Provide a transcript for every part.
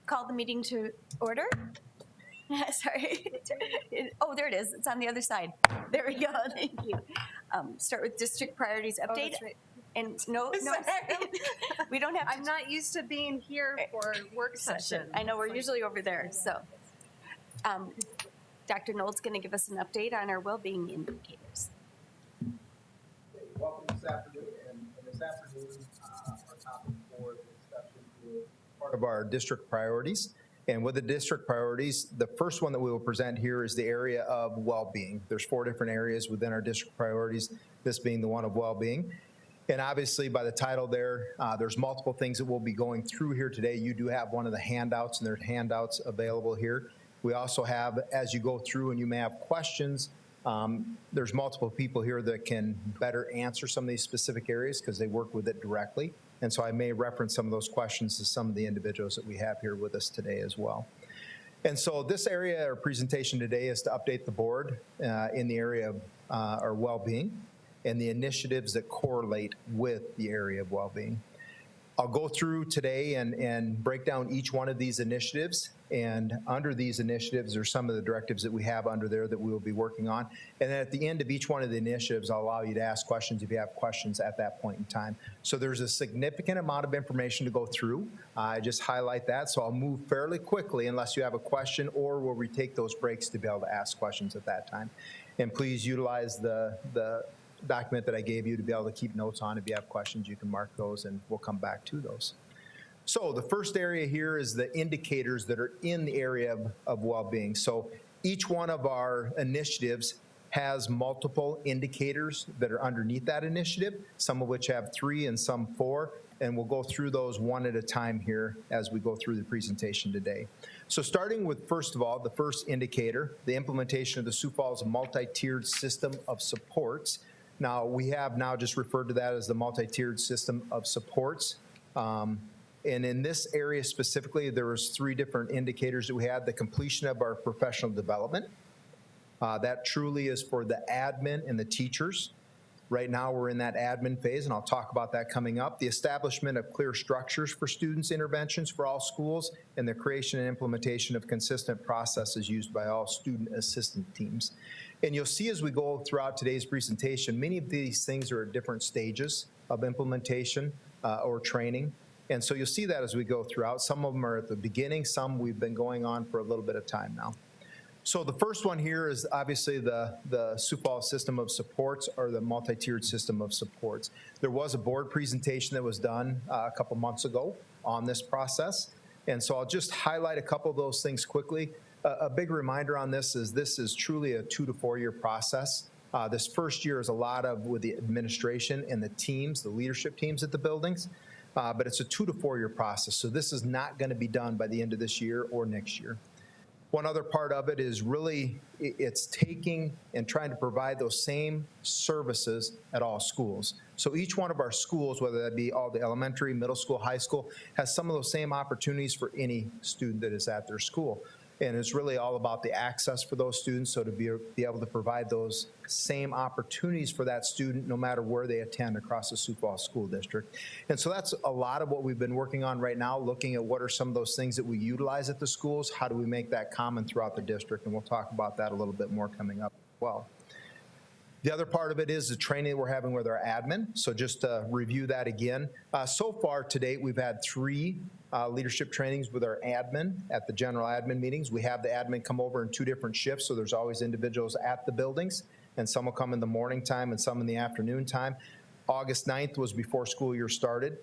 call the meeting to order. Sorry. Oh, there it is. It's on the other side. There we go. Thank you. Start with district priorities update. Oh, that's right. And no, we don't have to. I'm not used to being here for work session. I know, we're usually over there. So Dr. Knoll's going to give us an update on our well-being indicators. Welcome this afternoon. And this afternoon, our topic for the discussion is part of our district priorities. And with the district priorities, the first one that we will present here is the area of well-being. There's 4 different areas within our district priorities, this being the one of well-being. And obviously by the title there's multiple things that we'll be going through here today. You do have one of the handouts, and there are handouts available here. We also have, as you go through and you may have questions, there's multiple people here that can better answer some of these specific areas because they work with it directly. And so I may reference some of those questions to some of the individuals that we have here with us today as well. And so this area or presentation today is to update the board in the area of our well-being and the initiatives that correlate with the area of well-being. I'll go through today and break down each one of these initiatives. And under these initiatives are some of the directives that we have under there that we will be working on. And then at the end of each one of the initiatives, I'll allow you to ask questions if you have questions at that point in time. So there's a significant amount of information to go through. I just highlight that. So I'll move fairly quickly unless you have a question or where we take those breaks to be able to ask questions at that time. And please utilize the document that I gave you to be able to keep notes on. If you have questions, you can mark those and we'll come back to those. So the first area here is the indicators that are in the area of well-being. So each one of our initiatives has multiple indicators that are underneath that initiative, some of which have 3 and some 4, and we'll go through those one at a time here as we go through the presentation today. So starting with, first of all, the first indicator, the implementation of the Sioux Falls multi-tiered system of supports. Now, we have now just referred to that as the multi-tiered system of supports. And in this area specifically, there was 3 different indicators that we had. The completion of our professional development. That truly is for the admin and the teachers. Right now, we're in that admin phase, and I'll talk about that coming up. The establishment of clear structures for students' interventions for all schools, and the creation and implementation of consistent processes used by all student assistant teams. And you'll see as we go throughout today's presentation, many of these things are at different stages of implementation or training. And so you'll see that as we go throughout. Some of them are at the beginning, some we've been going on for a little bit of time now. So the first one here is obviously the Sioux Falls system of supports, or the multi-tiered system of supports. There was a board presentation that was done a couple months ago on this process. And so I'll just highlight a couple of those things quickly. A big reminder on this is truly a 2 to 4 year process. This first year is a lot of with the administration and the teams, the leadership teams at the buildings. But it's a 2 to 4 year process. So this is not going to be done by the end of this year or next year. One other part of it is really, it's taking and trying to provide those same services at all schools. So each one of our schools, whether that be all the elementary, middle school, high school, has some of those same opportunities for any student that is at their school. And it's really all about the access for those students, so to be able to provide those same opportunities for that student no matter where they attend across the Sioux Falls School District. And so that's a lot of what we've been working on right now, looking at what are some of those things that we utilize at the schools, how do we make that common throughout the district, and we'll talk about that a little bit more coming up as well. The other part of it is the training that we're having with our admin. So just to review that again, so far to date, we've had 3 leadership trainings with our admin at the general admin meetings. We have the admin come over in 2 different shifts, so there's always individuals at the buildings, and some will come in the morning time and some in the afternoon time. August 9th was before school year started,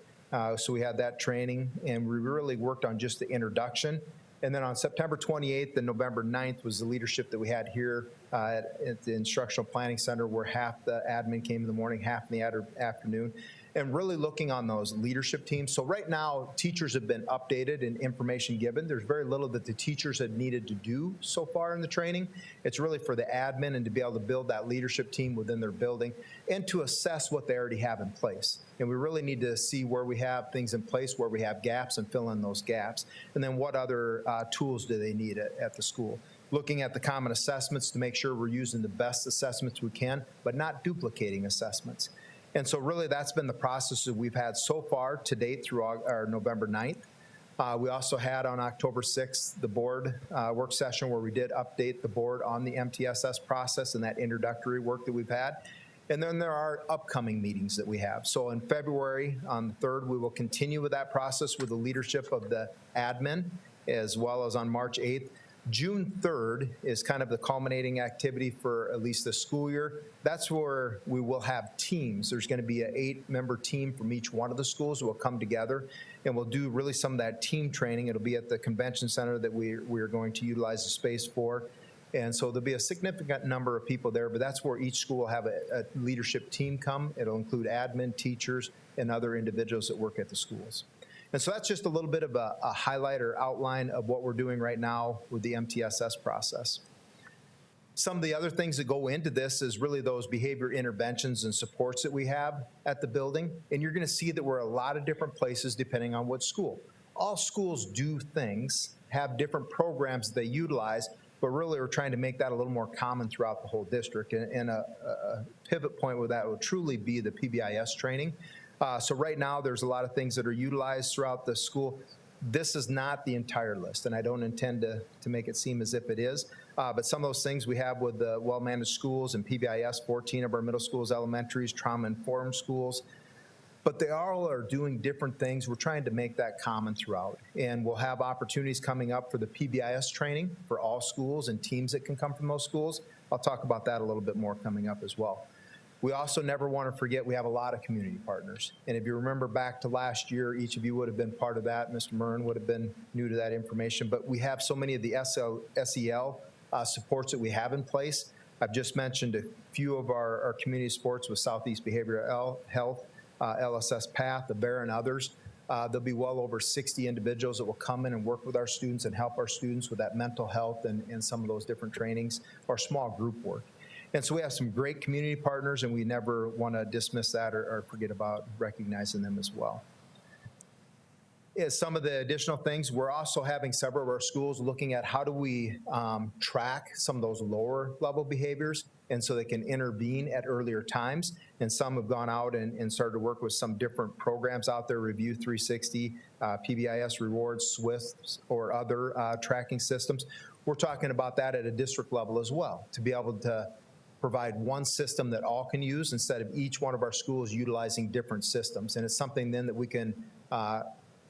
so we had that training, and we really worked on just the introduction. And then on September 28th and November 9th was the leadership that we had here at the Instructional Planning Center, where half the admin came in the morning, half in the afternoon, and really looking on those leadership teams. So right now, teachers have been updated and information given. There's very little that the teachers had needed to do so far in the training. It's really for the admin and to be able to build that leadership team within their building and to assess what they already have in place. And we really need to see where we have things in place, where we have gaps, and fill in those gaps. And then what other tools do they need at the school? Looking at the common assessments to make sure we're using the best assessments we can, but not duplicating assessments. And so really that's been the process that we've had so far to date through our November 9th. We also had on October 6th the board work session where we did update the board on the MTSS process and that introductory work that we've had. And then there are upcoming meetings that we have. So in February, on the 3rd, we will continue with that process with the leadership of the admin, as well as on March 8th. June 3rd is kind of the culminating activity for at least the school year. That's where we will have teams. There's going to be an 8-member team from each one of the schools who will come together, and we'll do really some of that team training. It'll be at the convention center that we are going to utilize the space for. And so there'll be a significant number of people there, but that's where each school will have a leadership team come. It'll include admin, teachers, and other individuals that work at the schools. And so that's just a little bit of a highlight or outline of what we're doing right now with the MTSS process. Some of the other things that go into this is really those behavior interventions and supports that we have at the building. And you're going to see that we're a lot of different places depending on what school. All schools do things, have different programs that they utilize, but really we're trying to make that a little more common throughout the whole district. And a pivot point with that will truly be the PBIS training. So right now there's a lot of things that are utilized throughout the school. This is not the entire list, and I don't intend to make it seem as if it is. But some of those things we have with the well-managed schools and PBIS, 14 of our middle schools, elementaries, trauma-informed schools. But they all are doing different things. We're trying to make that common throughout. And we'll have opportunities coming up for the PBIS training for all schools and teams that can come from those schools. I'll talk about that a little bit more coming up as well. We also never want to forget we have a lot of community partners. And if you remember back to last year, each of you would have been part of that. Mr. Murren would have been new to that information. But we have so many of the SEL supports that we have in place. I've just mentioned a few of our community supports with Southeast Behavioral Health, LSS PATH, the BEAR, and others. There'll be well over 60 individuals that will come in and work with our students and help our students with that mental health and some of those different trainings or small group work. And so we have some great community partners, and we never want to dismiss that or forget about recognizing them as well. As some of the additional things, we're also having several of our schools looking at how do we track some of those lower level behaviors, and so they can intervene at earlier times. And some have gone out and started to work with some different programs out there, Review 360, PBIS Rewards, SWIFT, or other tracking systems. We're talking about that at a district level as well, to be able to provide one system that all can use instead of each one of our schools utilizing different systems. And it's something then that we can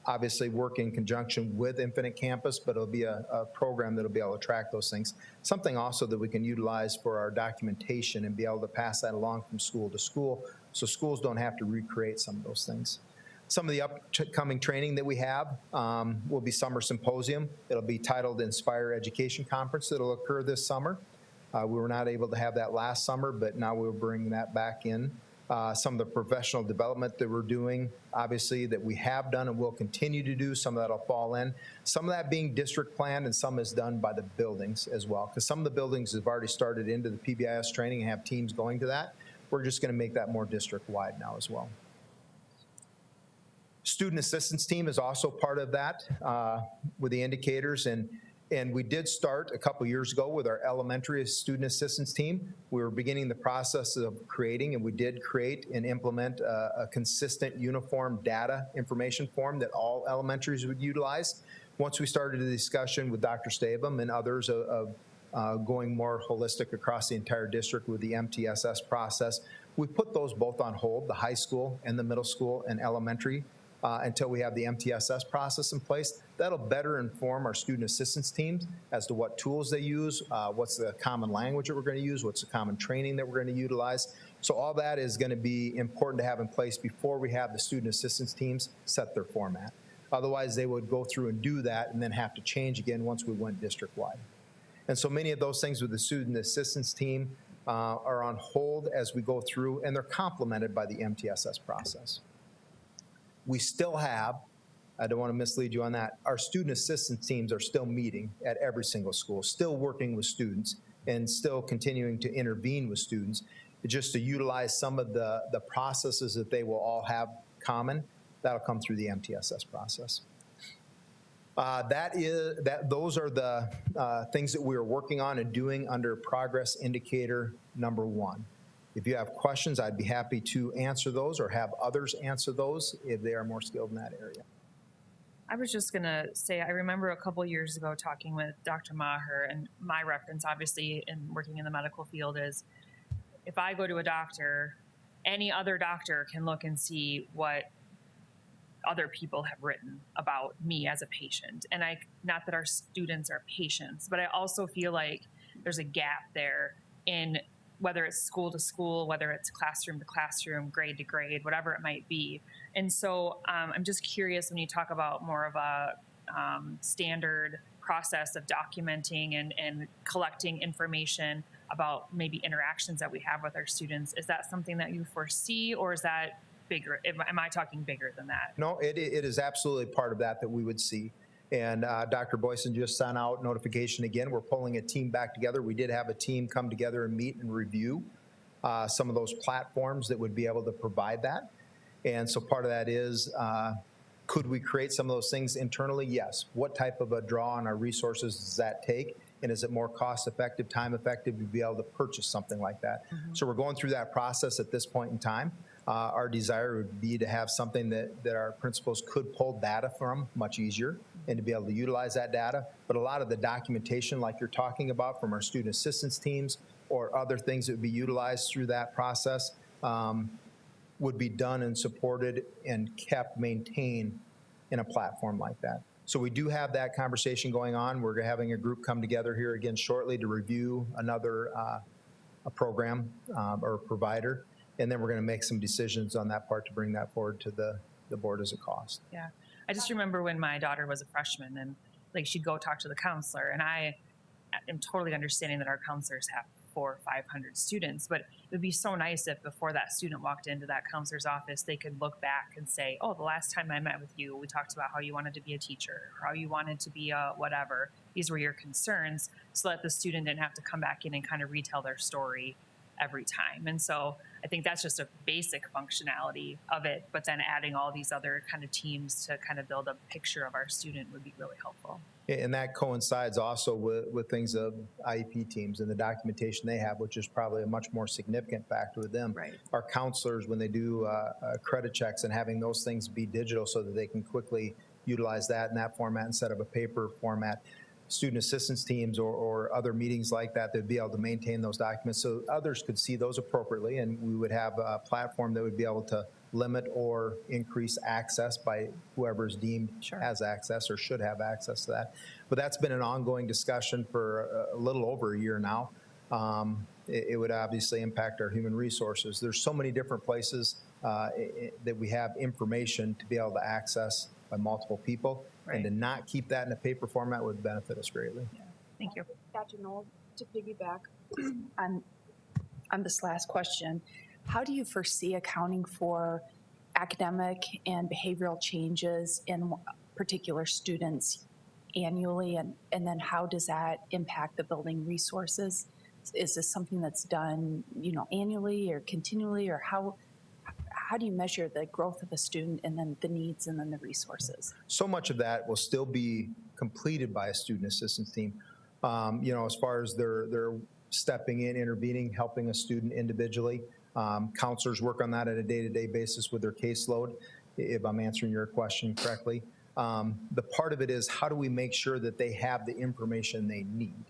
obviously work in conjunction with Infinite Campus, but it'll be a program that'll be able to track those things. Something also that we can utilize for our documentation and be able to pass that along from school to school so schools don't have to recreate some of those things. Some of the upcoming training that we have will be Summer Symposium. It'll be titled Inspire Education Conference that'll occur this summer. We were not able to have that last summer, but now we'll bring that back in. Some of the professional development that we're doing, obviously, that we have done and will continue to do, some of that will fall in. Some of that being district planned and some is done by the buildings as well, because some of the buildings have already started into the PBIS training and have teams going to that. We're just going to make that more district-wide now as well. Student assistance team is also part of that with the indicators, and we did start a couple years ago with our elementary student assistance team. We were beginning the process of creating, and we did create and implement a consistent uniform data information form that all elementaries would utilize. Once we started the discussion with Dr. Stabum and others of going more holistic across the entire district with the MTSS process, we put those both on hold, the high school and the middle school and elementary, until we have the MTSS process in place. That'll better inform our student assistance teams as to what tools they use, what's the common language that we're going to use, what's the common training that we're going to utilize. So all that is going to be important to have in place before we have the student assistance teams set their format. Otherwise, they would go through and do that and then have to change again once we went district-wide. And so many of those things with the student assistance team are on hold as we go through, and they're complemented by the MTSS process. We still have, I don't want to mislead you on that, our student assistance teams are still meeting at every single school, still working with students and still continuing to intervene with students, just to utilize some of the processes that they will all have common. That'll come through the MTSS process. Those are the things that we are working on and doing under progress indicator number 1. If you have questions, I'd be happy to answer those or have others answer those if they are more skilled in that area. I was just gonna say, I remember a couple years ago talking with Dr. Maher, and my reference, obviously, in working in the medical field is, if I go to a doctor, any other doctor can look and see what other people have written about me as a patient. And not that our students are patients, but I also feel like there's a gap there in whether it's school to school, whether it's classroom to classroom, grade to grade, whatever it might be. And so I'm just curious, when you talk about more of a standard process of documenting and collecting information about maybe interactions that we have with our students, is that something that you foresee, or is that bigger? Am I talking bigger than that? No, it is absolutely part of that we would see. And Dr. Boyson just sent out notification again. We're pulling a team back together. We did have a team come together and meet and review some of those platforms that would be able to provide that. And so part of that is, could we create some of those things internally? Yes. What type of a draw on our resources does that take? And is it more cost effective, time effective to be able to purchase something like that? So we're going through that process at this point in time. Our desire would be to have something that our principals could pull data from much easier and to be able to utilize that data. But a lot of the documentation, like you're talking about, from our student assistance teams or other things that would be utilized through that process, would be done and supported and kept maintained in a platform like that. So we do have that conversation going on. We're having a group come together here again shortly to review another a program or provider. And then we're going to make some decisions on that part to bring that forward to the board as a cost. Yeah. I just remember when my daughter was a freshman, and like, she'd go talk to the counselor, and I am totally understanding that our counselors have 400 or 500 students, but it would be so nice if before that student walked into that counselor's office, they could look back and say, oh, the last time I met with you, we talked about how you wanted to be a teacher, or how you wanted to be a whatever. These were your concerns, so that the student didn't have to come back in and kind of retell their story every time. And so I think that's just a basic functionality of it, but then adding all these other kind of teams to kind of build a picture of our student would be really helpful. And that coincides also with things of IEP teams and the documentation they have, which is probably a much more significant factor with them. Right. Our counselors, when they do credit checks, and having those things be digital so that they can quickly utilize that in that format instead of a paper format. Student assistance teams or other meetings like that, they'd be able to maintain those documents so others could see those appropriately, and we would have a platform that would be able to limit or increase access by whoever is deemed has access or should have access to that. But that's been an ongoing discussion for a little over a year now. It would obviously impact our human resources. There's so many different places that we have information to be able to access by multiple people. Right. And to not keep that in a paper format would benefit us greatly. Yeah. Thank you. Dr. Knoll, to piggyback on this last question, how do you foresee accounting for academic and behavioral changes in particular students annually, and then how does that impact the building resources? Is this something that's done, annually or continually, or how do you measure the growth of a student and then the needs and then the resources? So much of that will still be completed by a student assistance team. As far as they're stepping in, intervening, helping a student individually. Counselors work on that at a day-to-day basis with their caseload, if I'm answering your question correctly. The part of it is, how do we make sure that they have the information they need?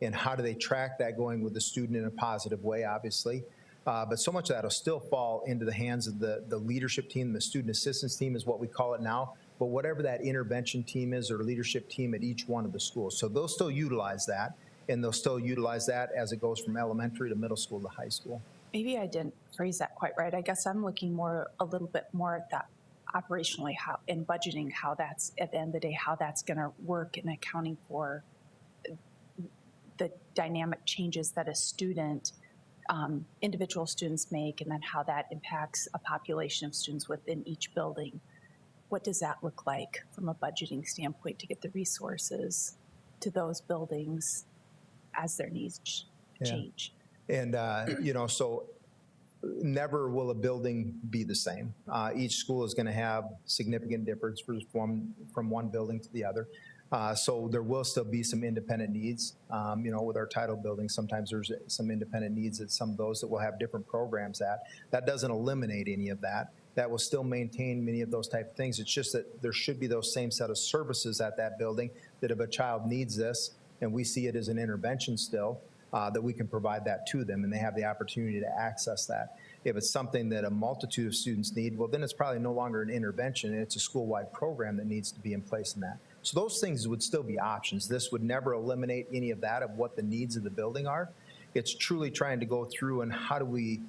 And how do they track that going with the student in a positive way, obviously? But so much of that will still fall into the hands of the leadership team. The student assistance team is what we call it now. But whatever that intervention team is, or leadership team at each one of the schools. So they'll still utilize that, and they'll still utilize that as it goes from elementary to middle school to high school. Maybe I didn't phrase that quite right. I guess I'm looking a little bit more at that operationally, how in budgeting, how that's, at the end of the day, how that's going to work in accounting for the dynamic changes that a student, individual students make, and then how that impacts a population of students within each building. What does that look like from a budgeting standpoint to get the resources to those buildings as their needs change? And, so never will a building be the same. Each school is going to have significant difference from one building to the other. So there will still be some independent needs. With our title buildings, sometimes there's some independent needs at some of those that will have different programs at. That doesn't eliminate any of that. that will still maintain many of those type of things. It's just that there should be those same set of services at that building that if a child needs this and we see it as an intervention still, that we can provide that to them and they have the opportunity to access that. If it's something that a multitude of students need, well, then it's probably no longer an intervention, and it's a school-wide program that needs to be in place in that. So those things would still be options. This would never eliminate any of that, of what the needs of the building are. It's truly trying to go through and how do we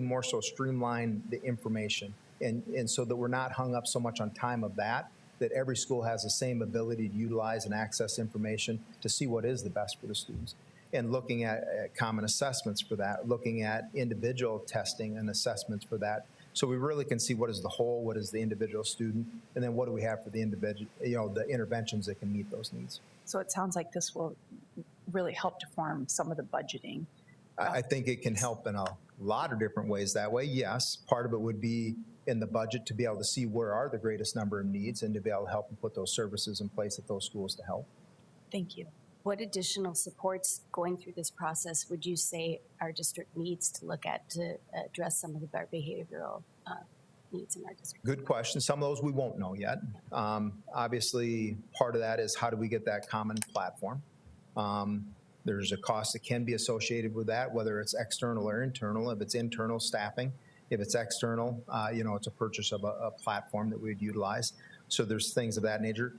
more so streamline the information, and so that we're not hung up so much on time of that every school has the same ability to utilize and access information to see what is the best for the students. And looking at common assessments for that, looking at individual testing and assessments for that. So we really can see what is the whole, what is the individual student, and then what do we have for the individual, the interventions that can meet those needs. So it sounds like this will really help to form some of the budgeting. I think it can help in a lot of different ways that way, yes. Part of it would be in the budget to be able to see where are the greatest number of needs and to be able to help and put those services in place at those schools to help. Thank you. What additional supports going through this process would you say our district needs to look at to address some of our behavioral needs in our district? Good question. Some of those we won't know yet. Obviously, part of that is how do we get that common platform? There's a cost that can be associated with that, whether it's external or internal. If it's internal, staffing. If it's external, it's a purchase of a platform that we'd utilize. So there's things of that nature.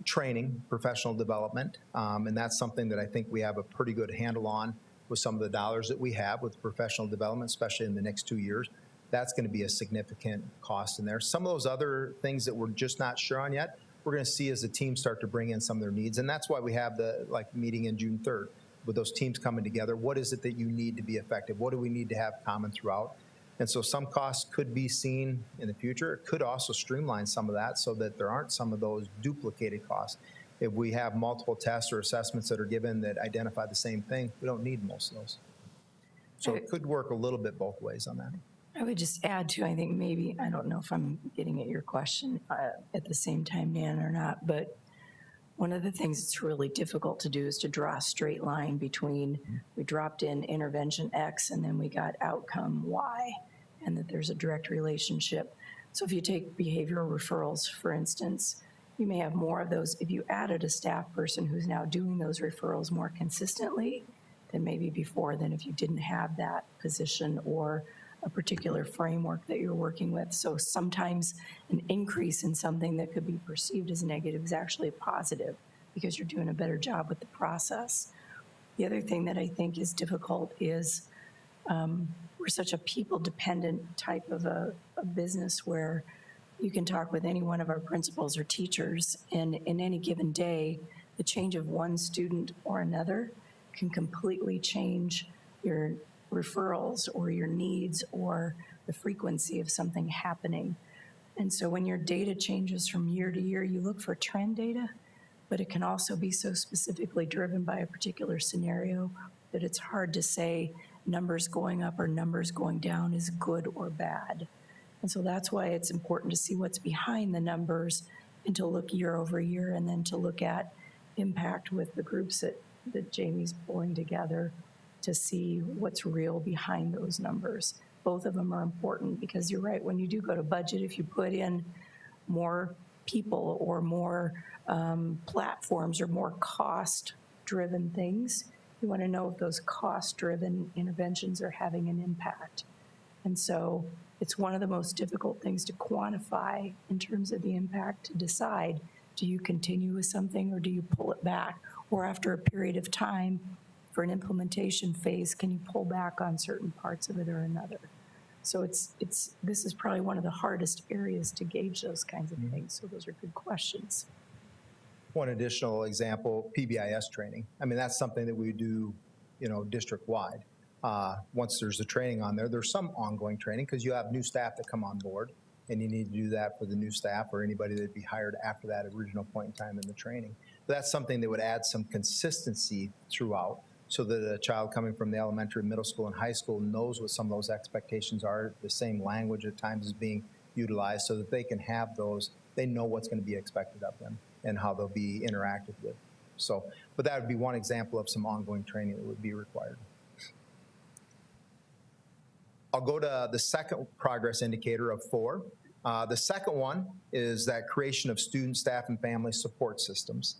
Training, professional development, and that's something that I think we have a pretty good handle on with some of the dollars that we have with professional development, especially in the next 2 years. That's going to be a significant cost in there. Some of those other things that we're just not sure on yet, we're going to see as the teams start to bring in some of their needs, and that's why we have the meeting in June 3rd with those teams coming together. What is it that you need to be effective? What do we need to have common throughout? And so some costs could be seen in the future. It could also streamline some of that so that there aren't some of those duplicated costs. If we have multiple tests or assessments that are given that identify the same thing, we don't need most of those. So it could work a little bit both ways on that. I would just add to, I think maybe, I don't know if I'm getting at your question at the same time, Nan, or not, but one of the things that's really difficult to do is to draw a straight line between we dropped in intervention X and then we got outcome Y, and that there's a direct relationship. So if you take behavioral referrals, for instance, you may have more of those. If you added a staff person who's now doing those referrals more consistently than maybe before, than if you didn't have that position or a particular framework that you're working with. So sometimes an increase in something that could be perceived as negative is actually a positive because you're doing a better job with the process. The other thing that I think is difficult is we're such a people-dependent type of a business where you can talk with any one of our principals or teachers, and in any given day, the change of one student or another can completely change your referrals or your needs or the frequency of something happening. And so when your data changes from year to year, you look for trend data, but it can also be so specifically driven by a particular scenario that it's hard to say numbers going up or numbers going down is good or bad. And so that's why it's important to see what's behind the numbers and to look year over year, and then to look at impact with the groups that Jamie's pulling together to see what's real behind those numbers. Both of them are important because you're right, when you do go to budget, if you put in more people or more platforms or more cost-driven things, you want to know if those cost-driven interventions are having an impact. And so it's one of the most difficult things to quantify in terms of the impact, to decide, do you continue with something or do you pull it back? Or after a period of time, for an implementation phase, can you pull back on certain parts of it or another? So this is probably one of the hardest areas to gauge those kinds of things. So those are good questions. One additional example, PBIS training. I mean, that's something that we do, district-wide. Once there's the training on there, there's some ongoing training because you have new staff that come on board, and you need to do that for the new staff or anybody that'd be hired after that original point in time in the training. But that's something that would add some consistency throughout, so that a child coming from the elementary, middle school, and high school knows what some of those expectations are. The same language at times is being utilized so that they can have those, they know what's going to be expected of them and how they'll be interacted with. So, but that would be one example of some ongoing training that would be required. I'll go to the second progress indicator of 4. The second one is that creation of student, staff, and family support systems.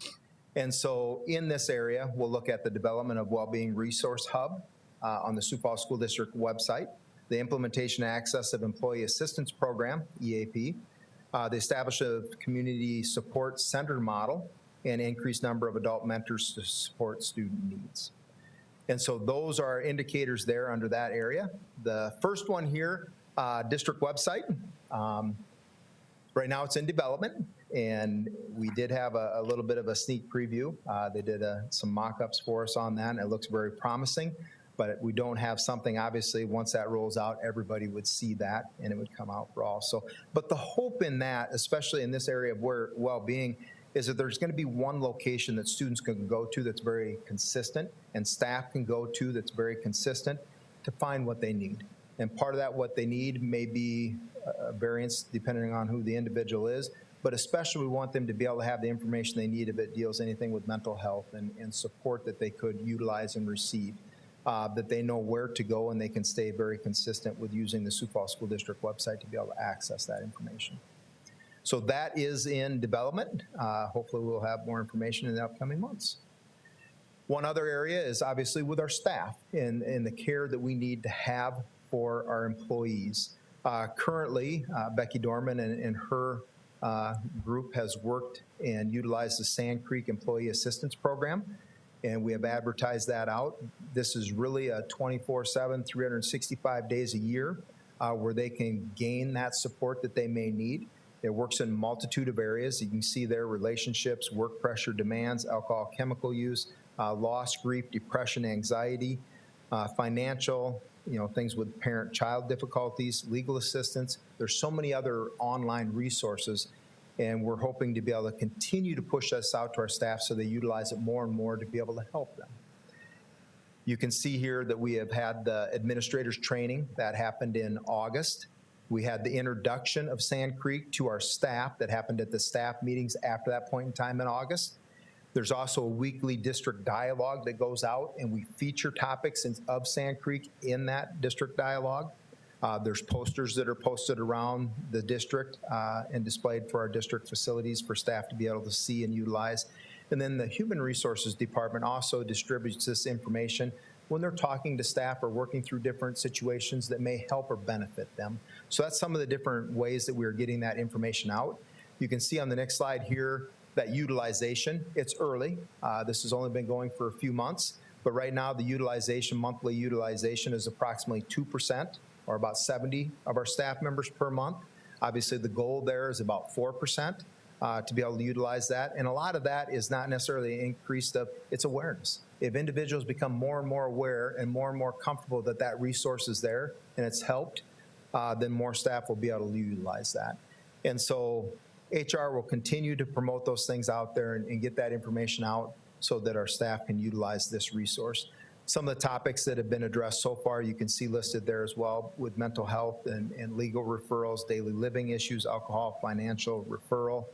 And so in this area, we'll look at the development of Wellbeing Resource Hub on the Sioux Falls School District website, the implementation and access of Employee Assistance Program, EAP, the establishment of Community Support Center model, and increased number of adult mentors to support student needs. And so those are indicators there under that area. The first one here, district website. Right now it's in development, and we did have a little bit of a sneak preview. They did some mock-ups for us on that, and it looks very promising, but we don't have something, obviously, once that rolls out, everybody would see that, and it would come out for all. So, but the hope in that, especially in this area of where well-being, is that there's going to be one location that students can go to that's very consistent, and staff can go to that's very consistent to find what they need. And part of that, what they need, may be a variance depending on who the individual is, but especially we want them to be able to have the information they need if it deals anything with mental health and support that they could utilize and receive, that they know where to go and they can stay very consistent with using the Sioux Falls School District website to be able to access that information. So that is in development. Hopefully we'll have more information in the upcoming months. One other area is obviously with our staff and the care that we need to have for our employees. Currently, Becky Dorman and her group has worked and utilized the Sand Creek Employee Assistance Program, and we have advertised that out. This is really a 24/7, 365 days a year where they can gain that support that they may need. It works in a multitude of areas. You can see there relationships, work pressure demands, alcohol, chemical use, loss, grief, depression, anxiety, financial, things with parent-child difficulties, legal assistance. There's so many other online resources, and we're hoping to be able to continue to push this out to our staff so they utilize it more and more to be able to help them. You can see here that we have had the administrators training that happened in August. We had the introduction of Sand Creek to our staff that happened at the staff meetings after that point in time in August. There's also a weekly district dialogue that goes out, and we feature topics of Sand Creek in that district dialogue. There's posters that are posted around the district and displayed for our district facilities for staff to be able to see and utilize. And then the Human Resources Department also distributes this information when they're talking to staff or working through different situations that may help or benefit them. So that's some of the different ways that we're getting that information out. You can see on the next slide here that utilization. It's early. This has only been going for a few months, but right now the utilization, monthly utilization, is approximately 2%, or about 70 of our staff members per month. Obviously the goal there is about 4% to be able to utilize that. And a lot of that is not necessarily increased of, it's awareness. If individuals become more and more aware and more comfortable that that resource is there and it's helped, then more staff will be able to utilize that. And so HR will continue to promote those things out there and get that information out so that our staff can utilize this resource. Some of the topics that have been addressed so far, you can see listed there as well, with mental health and legal referrals, daily living issues, alcohol, financial referral,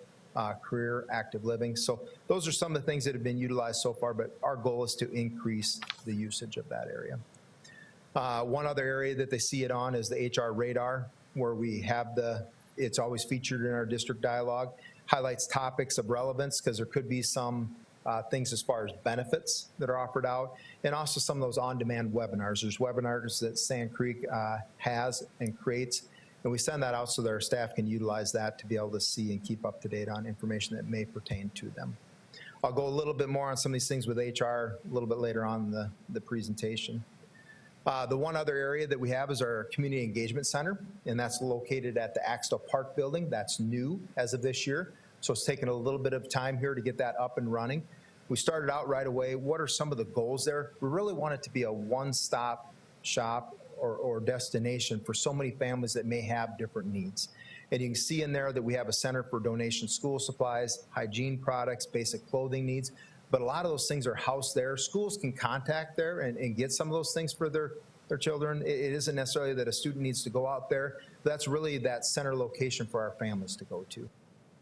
career, active living. So those are some of the things that have been utilized so far, but our goal is to increase the usage of that area. One other area that they see it on is the HR radar, where we have it's always featured in our district dialogue, highlights topics of relevance because there could be some things as far as benefits that are offered out, and also some of those on-demand webinars. There's webinars that Sand Creek has and creates, and we send that out so that our staff can utilize that to be able to see and keep up to date on information that may pertain to them. I'll go a little bit more on some of these things with HR a little bit later on in the presentation. The one other area that we have is our Community Engagement Center, and that's located at the Axtell Park building. That's new as of this year, so it's taken a little bit of time here to get that up and running. We started out right away. What are some of the goals there? We really want it to be a one-stop shop or destination for so many families that may have different needs. And you can see in there that we have a center for donation school supplies, hygiene products, basic clothing needs. But a lot of those things are housed there. Schools can contact there and get some of those things for their children. It isn't necessarily that a student needs to go out there. That's really that center location for our families to go to.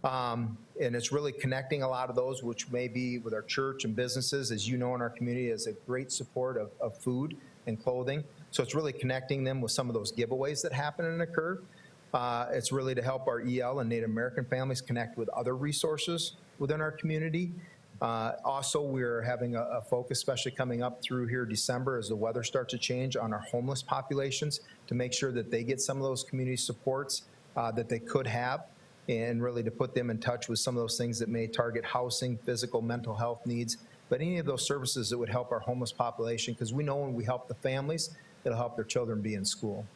And it's really connecting a lot of those, which may be with our church and businesses. As you know, in our community is a great support of food and clothing. So it's really connecting them with some of those giveaways that happen and occur. It's really to help our EL and Native American families connect with other resources within our community. Also, we're having a focus, especially coming up through here December as the weather starts to change, on our homeless populations to make sure that they get some of those community supports that they could have, and really to put them in touch with some of those things that may target housing, physical, mental health needs, but any of those services that would help our homeless population, because we know when we help the families, it'll help their children be in school.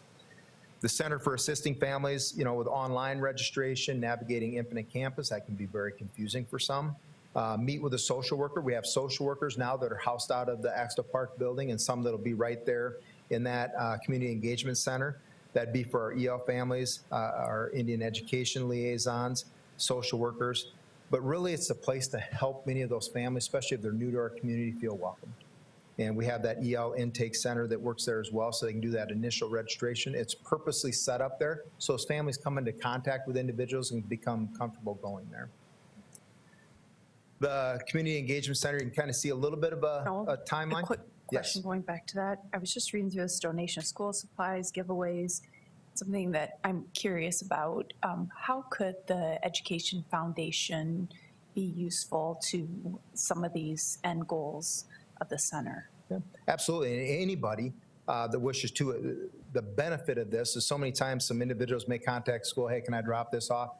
The Center for Assisting Families, you know, with online registration, navigating Infinite Campus, that can be very confusing for some. Meet with a social worker. We have social workers now that are housed out of the Axtell Park building, and some that'll be right there in that community engagement center. That'd be for our EL families, our Indian education liaisons, social workers. But really, it's a place to help many of those families, especially if they're new to our community, feel welcome. And we have that EL intake center that works there as well, so they can do that initial registration. It's purposely set up there so as families come into contact with individuals and become comfortable going there. The Community Engagement Center, you can kind of see a little bit of a timeline. A quick question going back to that. I was just reading through this donation of school supplies, giveaways, something that I'm curious about. How could the Education Foundation be useful to some of these end goals of the center? Yeah, absolutely. And anybody that wishes to, the benefit of this is so many times some individuals may contact school, hey, can I drop this off?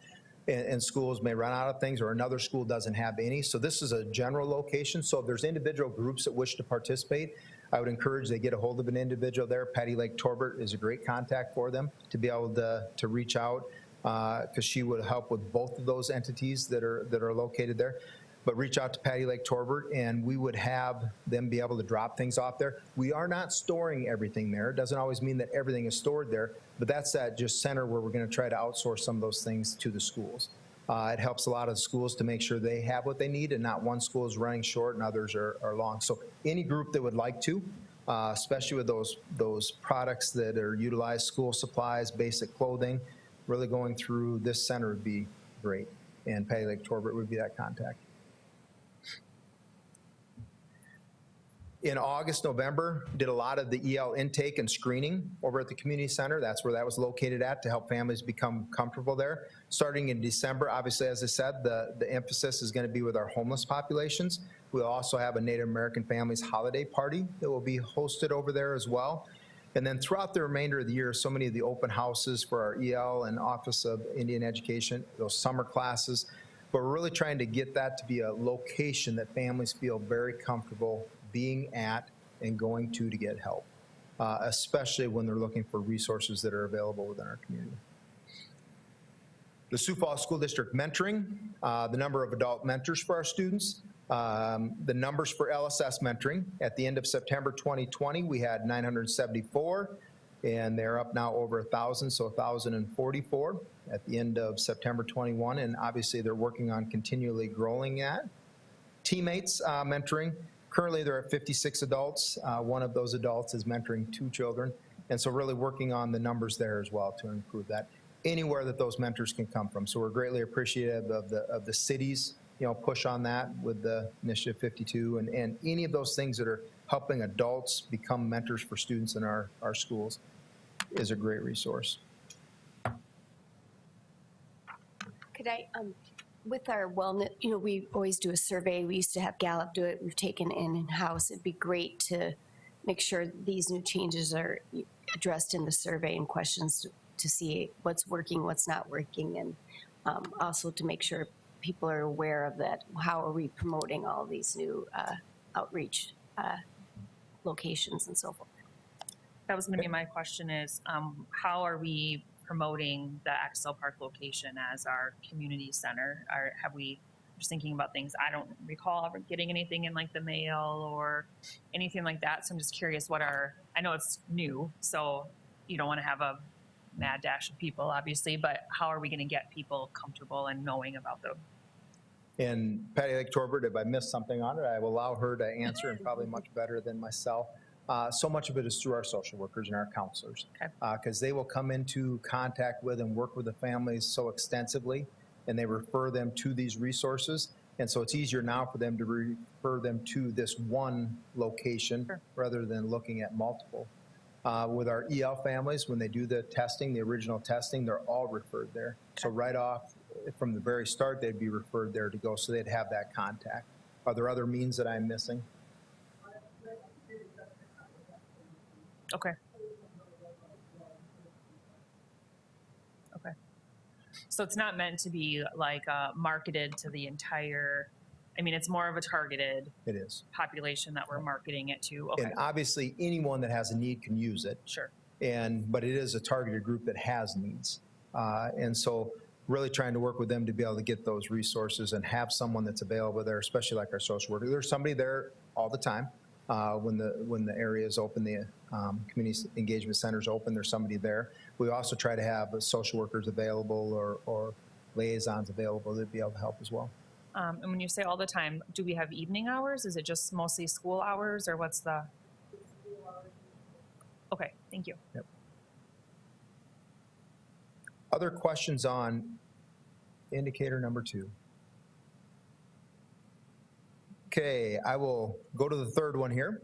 And schools may run out of things, or another school doesn't have any. So this is a general location. So if there's individual groups that wish to participate, I would encourage they get a hold of an individual there. Patty Lake Torbert is a great contact for them to be able to reach out, because she would help with both of those entities that are located there. But reach out to Patty Lake Torbert, and we would have them be able to drop things off there. We are not storing everything there. It doesn't always mean that everything is stored there, but that's that just center where we're going to try to outsource some of those things to the schools. It helps a lot of schools to make sure they have what they need, and not one school is running short and others are long. So any group that would like to, especially with those products that are utilized, school supplies, basic clothing, really going through this center would be great. And Patty Lake Torbert would be that contact. In August, November, did a lot of the EL intake and screening over at the community center. That's where that was located at, to help families become comfortable there. Starting in December, obviously, as I said, the emphasis is going to be with our homeless populations. We'll also have a Native American Families holiday party that will be hosted over there as well. And then throughout the remainder of the year, so many of the open houses for our EL and Office of Indian Education, those summer classes. But we're really trying to get that to be a location that families feel very comfortable being at and going to get help, especially when they're looking for resources that are available within our community. The Sioux Falls School District mentoring, the number of adult mentors for our students, the numbers for LSS mentoring. At the end of September 2020, we had 974, and they're up now over 1,000, so 1,044 at the end of September 21, and obviously they're working on continually growing that. Teammates mentoring. Currently, there are 56 adults. One of those adults is mentoring 2 children. And so really working on the numbers there as well to improve that, anywhere that those mentors can come from. So we're greatly appreciative of the city's push on that with the Initiative 52 and any of those things that are helping adults become mentors for students in our schools is a great resource. Could I, with our wellness, we always do a survey. We used to have Gallup do it. We've taken in-house. It'd be great to make sure these new changes are addressed in the survey and questions to see what's working, what's not working, and also to make sure people are aware of that. How are we promoting all these new outreach locations and so forth? That was going to be my question is, how are we promoting the Axtell Park location as our community center? Have we, just thinking about things, I don't recall ever getting anything in like the mail or anything like that. So I'm just curious I know it's new, so you don't want to have a mad dash of people, obviously, but how are we going to get people comfortable and knowing about them? And Patty Lake Torbert, if I missed something on it, I will allow her to answer, and probably much better than myself. So much of it is through our social workers and our counselors, because they will come into contact with and work with the families so extensively, and they refer them to these resources. And so it's easier now for them to refer them to this one location rather than looking at multiple. With our EL families, when they do the testing, the original testing, they're all referred there. So right off from the very start, they'd be referred there to go, so they'd have that contact. Are there other means that I'm missing? Okay. Okay. So it's not meant to be like marketed to the entire, I mean, it's more of a targeted It is. population that we're marketing it to. Okay, And obviously, anyone that has a need can use it. sure. But it is a targeted group that has needs. And so really trying to work with them to be able to get those resources and have someone that's available there, especially like our social worker. There's somebody there all the time. When the area is open, the community engagement center is open, there's somebody there. We also try to have social workers available or liaisons available to be able to help as well. And when you say all the time, do we have evening hours? Is it just mostly school hours, or what's the? Okay, thank you. Yep. Other questions on indicator number 2? Okay, I will go to the third one here,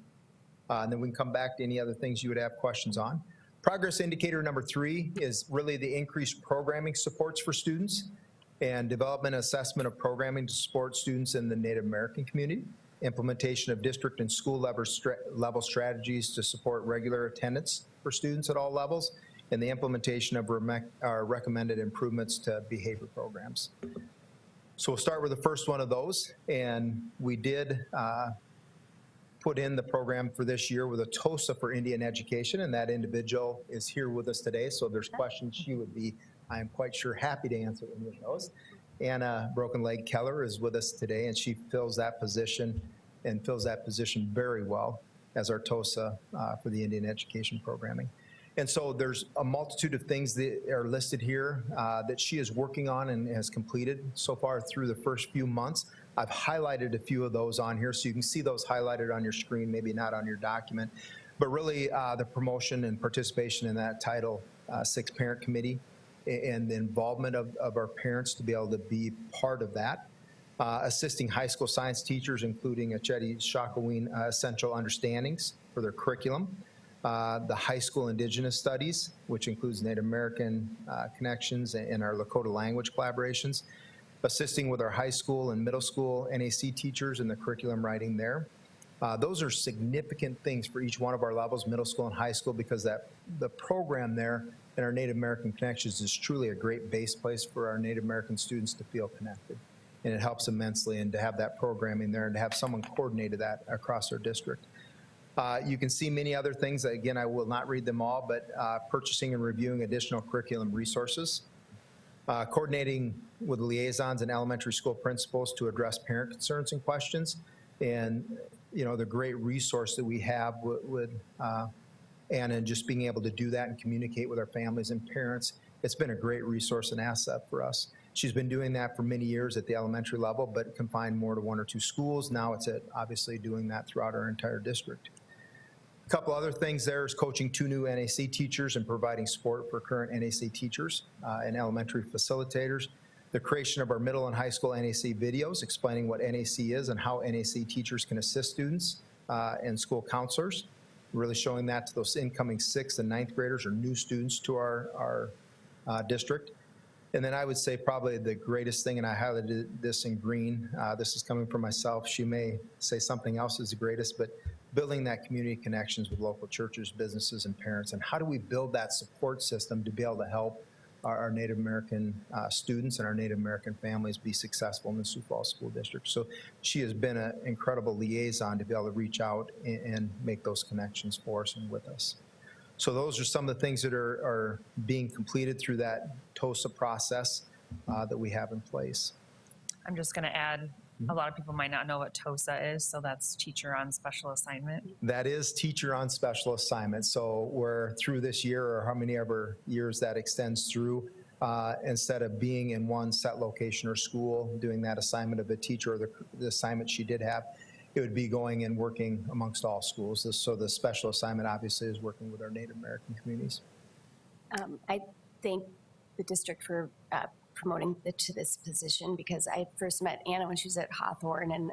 and then we can come back to any other things you would have questions on. Progress indicator number 3 is really the increased programming supports for students and development and assessment of programming to support students in the Native American community, implementation of district and school level strategies to support regular attendance for students at all levels, and the implementation of recommended improvements to behavior programs. So we'll start with the first one of those, and we did put in the program for this year with a TOSA for Indian education, and that individual is here with us today, so if there's questions, she would be, I am quite sure, happy to answer any of those. Anna Broken Leg Keller is with us today, and she fills that position very well as our TOSA for the Indian education programming. And so there's a multitude of things that are listed here that she is working on and has completed so far through the first few months. I've highlighted a few of those on here, so you can see those highlighted on your screen, maybe not on your document. But really, the promotion and participation in that Title VI Parent Committee and the involvement of our parents to be able to be part of that. Assisting high school science teachers, including Achetty Shakaween Essential Understandings for their curriculum. The high school indigenous studies, which includes Native American connections and our Lakota language collaborations. Assisting with our high school and middle school NAC teachers in the curriculum writing there. Those are significant things for each one of our levels, middle school and high school, because the program there in our Native American connections is truly a great base place for our Native American students to feel connected. And it helps immensely, and to have that programming there and to have someone coordinated that across our district. You can see many other things. Again, I will not read them all, but purchasing and reviewing additional curriculum resources. Coordinating with liaisons and elementary school principals to address parent concerns and questions. And, you know, the great resource that we have with Anna, and just being able to do that and communicate with our families and parents, it's been a great resource and asset for us. She's been doing that for many years at the elementary level, but confined more to 1 or 2 schools. Now it's obviously doing that throughout our entire district. A couple other things there is coaching 2 new NAC teachers and providing support for current NAC teachers and elementary facilitators. The creation of our middle and high school NAC videos explaining what NAC is and how NAC teachers can assist students and school counselors. Really showing that to those incoming 6th and 9th graders or new students to our district. And then I would say probably the greatest thing, and I highlighted this in green, this is coming from myself. She may say something else is the greatest, but building that community connections with local churches, businesses, and parents. And how do we build that support system to be able to help our Native American students and our Native American families be successful in the Sioux Falls School District? So she has been an incredible liaison to be able to reach out and make those connections for us and with us. So those are some of the things that are being completed through that TOSA process that we have in place. I'm just going to add, a lot of people might not know what TOSA is, so that's Teacher on Special Assignment. That is Teacher on Special Assignment. So we're through this year, or how many ever years that extends through, instead of being in one set location or school, doing that assignment of a teacher or the assignment she did have, it would be going and working amongst all schools. So the special assignment obviously is working with our Native American communities. I thank the district for promoting to this position, because I first met Anna when she was at Hawthorne, and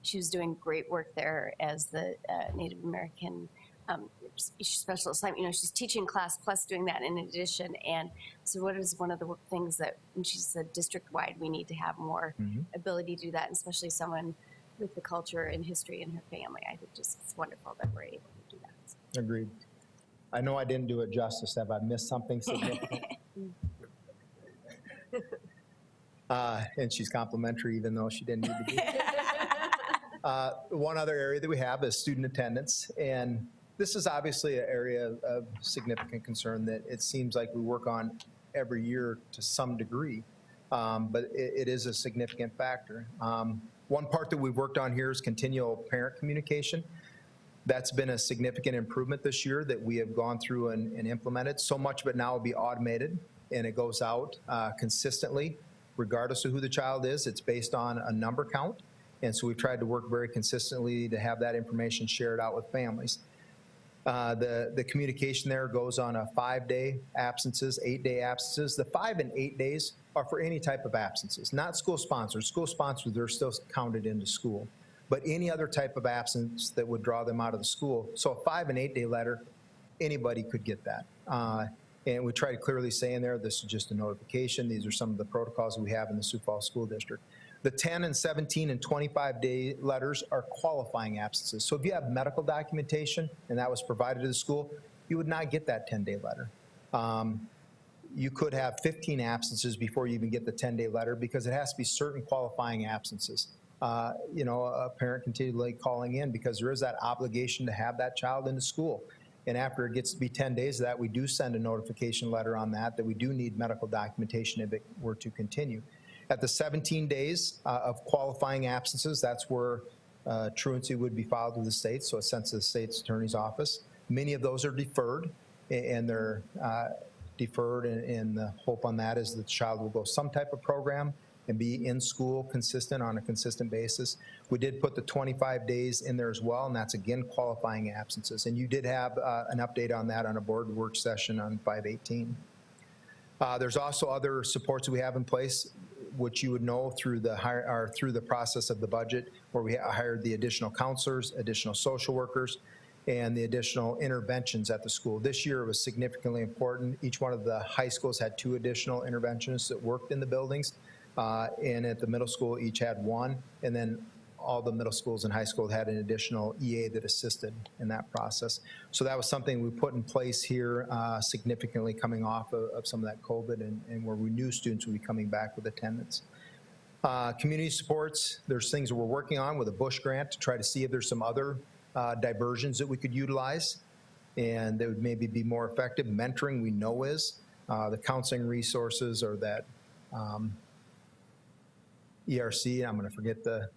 she was doing great work there as the Native American special assignment. You know, she's teaching class plus doing that in addition. And so what is one of the things that, when she said district-wide, we need to have more ability to do that, and especially someone with the culture and history in her family. I think just it's wonderful that we're able to do that. Agreed. I know I didn't do it justice. Have I missed something significant? And she's complimentary even though she didn't need to be. One other area that we have is student attendance. And this is obviously an area of significant concern that it seems like we work on every year to some degree, but it is a significant factor. One part that we've worked on here is continual parent communication. That's been a significant improvement this year that we have gone through and implemented. So much of it now will be automated, and it goes out consistently, regardless of who the child is. It's based on a number count, and so we've tried to work very consistently to have that information shared out with families. The communication there goes on a 5-day absences, 8-day absences. The 5 and 8 days are for any type of absences, not school sponsored. School sponsored, they're still counted into school, but any other type of absence that would draw them out of the school. So a 5 and 8-day letter, anybody could get that. And we try to clearly say in there, this is just a notification. These are some of the protocols we have in the Sioux Falls School District. The 10 and 17 and 25-day letters are qualifying absences. So if you have medical documentation and that was provided to the school, you would not get that 10-day letter. You could have 15 absences before you even get the 10-day letter, because it has to be certain qualifying absences. You know, a parent continually calling in because there is that obligation to have that child in the school. And after it gets to be 10 days of that, we do send a notification letter on that we do need medical documentation if it were to continue. At the 17 days of qualifying absences, that's where truancy would be filed with the state, so it's sent to the state's attorney's office. Many of those are deferred, and they're deferred, and the hope on that is that the child will go some type of program and be in school consistent on a consistent basis. We did put the 25 days in there as well, and that's again qualifying absences. And you did have an update on that on a board work session on 5/18. There's also other supports we have in place, which you would know through the process of the budget, where we hired the additional counselors, additional social workers, and the additional interventions at the school. This year was significantly important. Each one of the high schools had 2 additional interventionists that worked in the buildings. And at the middle school, each had 1, and then all the middle schools and high schools had an additional EA that assisted in that process. So that was something we put in place here significantly coming off of some of that COVID, and where we knew students would be coming back with attendance. Community supports, there's things that we're working on with a Bush grant to try to see if there's some other diversions that we could utilize and that would maybe be more effective. Mentoring we know is. The counseling resources, or that ERC, I'm going to forget the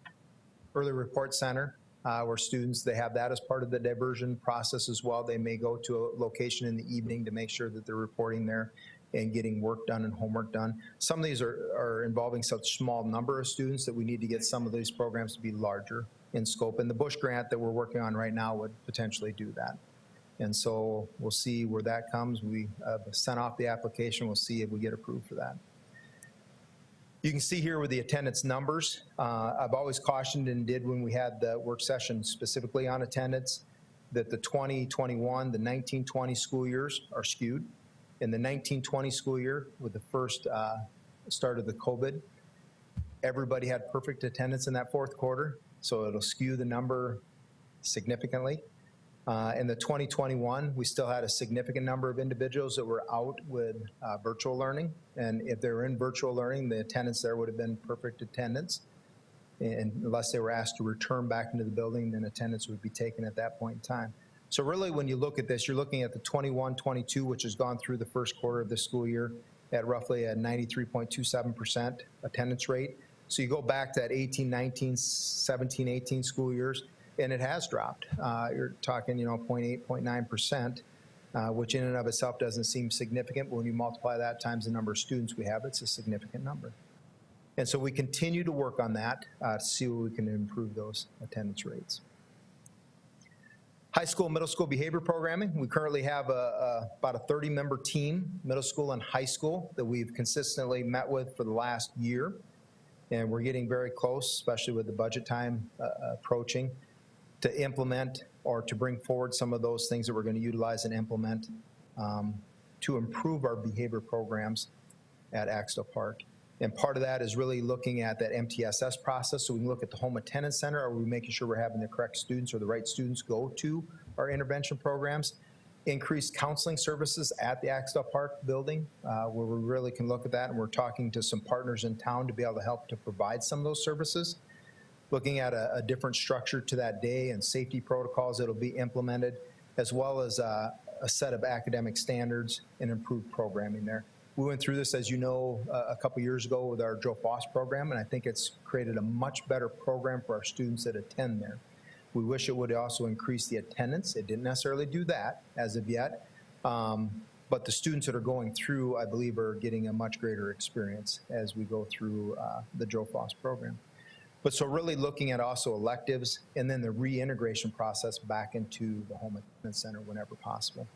Early Report Center, where students, they have that as part of the diversion process as well. They may go to a location in the evening to make sure that they're reporting there and getting work done and homework done. Some of these are involving such small number of students that we need to get some of these programs to be larger in scope. And the Bush grant that we're working on right now would potentially do that. And so we'll see where that comes. We sent off the application. We'll see if we get approved for that. You can see here with the attendance numbers. I've always cautioned, and did when we had the work session specifically on attendance, that the 2021, the 1920 school years are skewed. In the 1920 school year, with the first start of the COVID, everybody had perfect attendance in that fourth quarter, so it'll skew the number significantly. In the 2021, we still had a significant number of individuals that were out with virtual learning. And if they were in virtual learning, the attendance there would have been perfect attendance. And unless they were asked to return back into the building, then attendance would be taken at that point in time. So really, when you look at this, you're looking at the 21-22, which has gone through the first quarter of the school year at roughly a 93.27% attendance rate. So you go back to that 18-19, 17-18 school years, and it has dropped. You're talking, 0.8, 0.9%, which in and of itself doesn't seem significant, but when you multiply that times the number of students we have, it's a significant number. And so we continue to work on that to see where we can improve those attendance rates. High school, middle school behavior programming. We currently have about a 30-member team, middle school and high school, that we've consistently met with for the last year. And we're getting very close, especially with the budget time approaching, to implement or to bring forward some of those things that we're going to utilize and implement to improve our behavior programs at Axtell Park. And part of that is really looking at that MTSS process, so we can look at the home attendance center. Are we making sure we're having the correct students or the right students go to our intervention programs? Increased counseling services at the Axtell Park building, where we really can look at that, and we're talking to some partners in town to be able to help to provide some of those services. Looking at a different structure to that day and safety protocols that will be implemented, as well as a set of academic standards and improved programming there. We went through this, as you know, a couple years ago with our Joe Foss program, and I think it's created a much better program for our students that attend there. We wish it would also increase the attendance. It didn't necessarily do that as of yet, but the students that are going through, I believe, are getting a much greater experience as we go through the Joe Foss program. But so really looking at also electives and then the reintegration process back into the home attendance center whenever possible.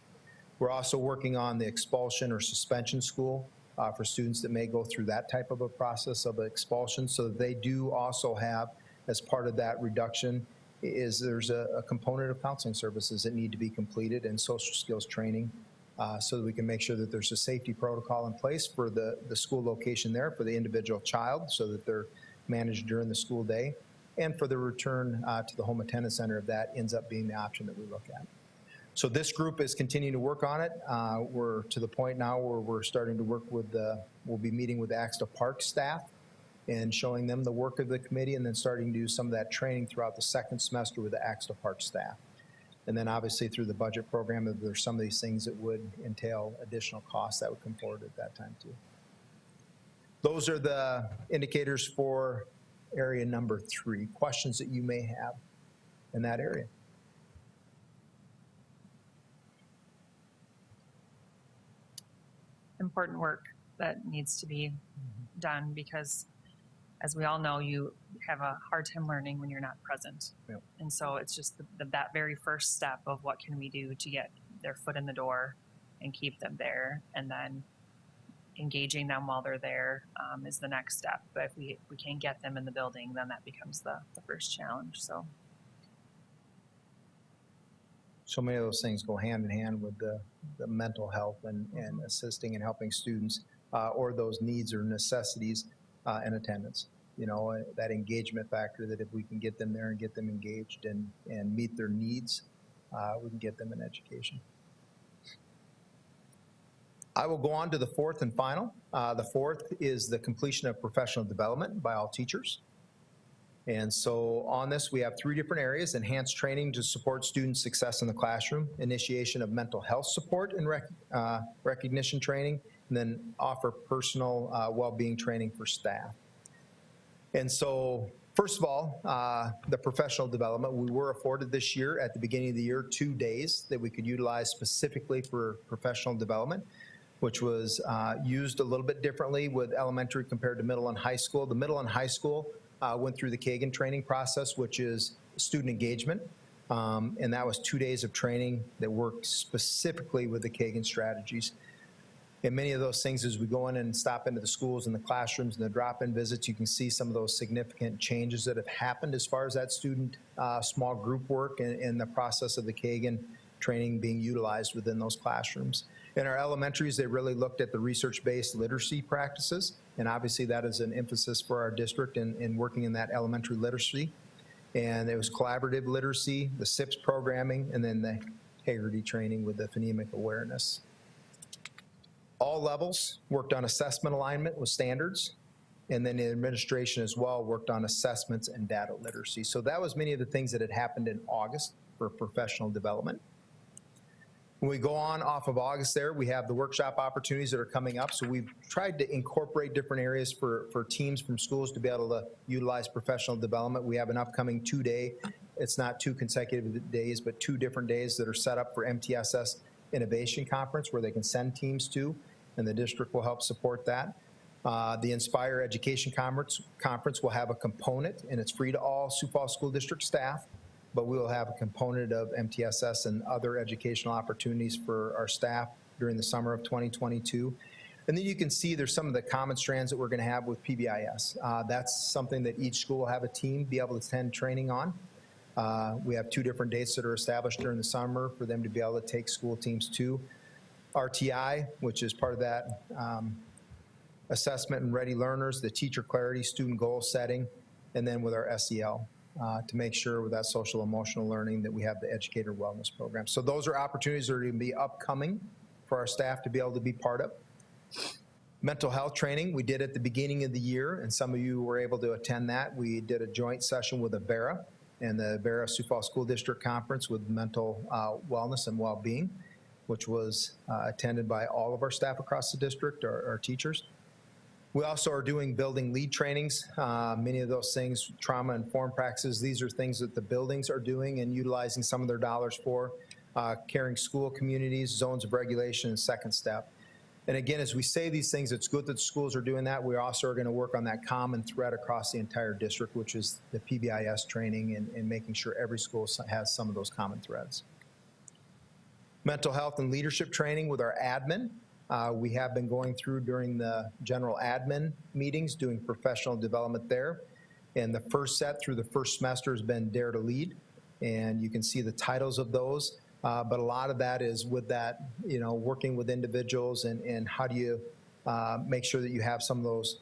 We're also working on the expulsion or suspension school for students that may go through that type of a process of expulsion, so that they do also have, as part of that reduction, is there's a component of counseling services that need to be completed and social skills training so that we can make sure that there's a safety protocol in place for the school location there for the individual child, so that they're managed during the school day, and for the return to the home attendance center if that ends up being the option that we look at. So this group is continuing to work on it. We're to the point now where we're starting to work with we'll be meeting with the Axtell Park staff and showing them the work of the committee, and then starting to do some of that training throughout the second semester with the Axtell Park staff. And then obviously through the budget program, if there's some of these things that would entail additional costs that would come forward at that time too. Those are the indicators for area number 3. Questions that you may have in that area? Important work that needs to be done, because as we all know, you have a hard time learning when you're not present. Yep. And so it's just that very first step of what can we do to get their foot in the door and keep them there, and then engaging them while they're there is the next step. But if we can't get them in the building, then that becomes the first challenge. So many of those things go hand in hand with the mental health and assisting and helping students or those needs or necessities in attendance. You know, that engagement factor, that if we can get them there and get them engaged and meet their needs, we can get them in education. I will go on to the 4th and final. The 4th is the completion of professional development by all teachers. And so on this, we have 3 different areas: enhanced training to support student success in the classroom, initiation of mental health support and recognition training, and then offer personal well-being training for staff. And so first of all, the professional development, we were afforded this year at the beginning of the year 2 days that we could utilize specifically for professional development, which was used a little bit differently with elementary compared to middle and high school. The middle and high school went through the Kagan training process, which is student engagement. And that was 2 days of training that worked specifically with the Kagan strategies. And many of those things, as we go in and stop into the schools and the classrooms and the drop-in visits, you can see some of those significant changes that have happened as far as that student small group work and the process of the Kagan training being utilized within those classrooms. In our elementaries, they really looked at the research-based literacy practices, and obviously that is an emphasis for our district in working in that elementary literacy. And it was collaborative literacy, the SIPS programming, and then the Haggerty training with the phonemic awareness. All levels worked on assessment alignment with standards, and then the administration as well worked on assessments and data literacy. So that was many of the things that had happened in August for professional development. When we go on off of August there, we have the workshop opportunities that are coming up. So we've tried to incorporate different areas for teams from schools to be able to utilize professional development. We have an upcoming 2-day, it's not 2 consecutive days, but 2 different days that are set up for MTSS Innovation Conference where they can send teams to, and the district will help support that. The Inspire Education Conference will have a component, and it's free to all Sioux Falls School District staff. but we will have a component of MTSS and other educational opportunities for our staff during the summer of 2022. And then you can see there's some of the common strands that we're going to have with PBIS. That's something that each school will have a team be able to attend training on. We have 2 different dates that are established during the summer for them to be able to take school teams to. RTI, which is part of that assessment and ready learners, the teacher clarity, student goal setting, and then with our SEL to make sure with that social emotional learning that we have the educator wellness program. So those are opportunities that are going to be upcoming for our staff to be able to be part of. Mental health training, we did at the beginning of the year, and some of you were able to attend that. We did a joint session with Avera and the Avera Sioux Falls School District Conference with mental wellness and well-being, which was attended by all of our staff across the district, our teachers. We also are doing building lead trainings. Many of those things, trauma-informed practices, these are things that the buildings are doing and utilizing some of their dollars for, caring school communities, zones of regulation, and second step. And again, as we say these things, it's good that schools are doing that. We also are going to work on that common thread across the entire district, which is the PBIS training and making sure every school has some of those common threads. Mental health and leadership training with our admin. We have been going through during the general admin meetings, doing professional development there. And the first set through the first semester has been Dare to Lead. And you can see the titles of those. But a lot of that is with that, you know, working with individuals and how do you make sure that you have some of those,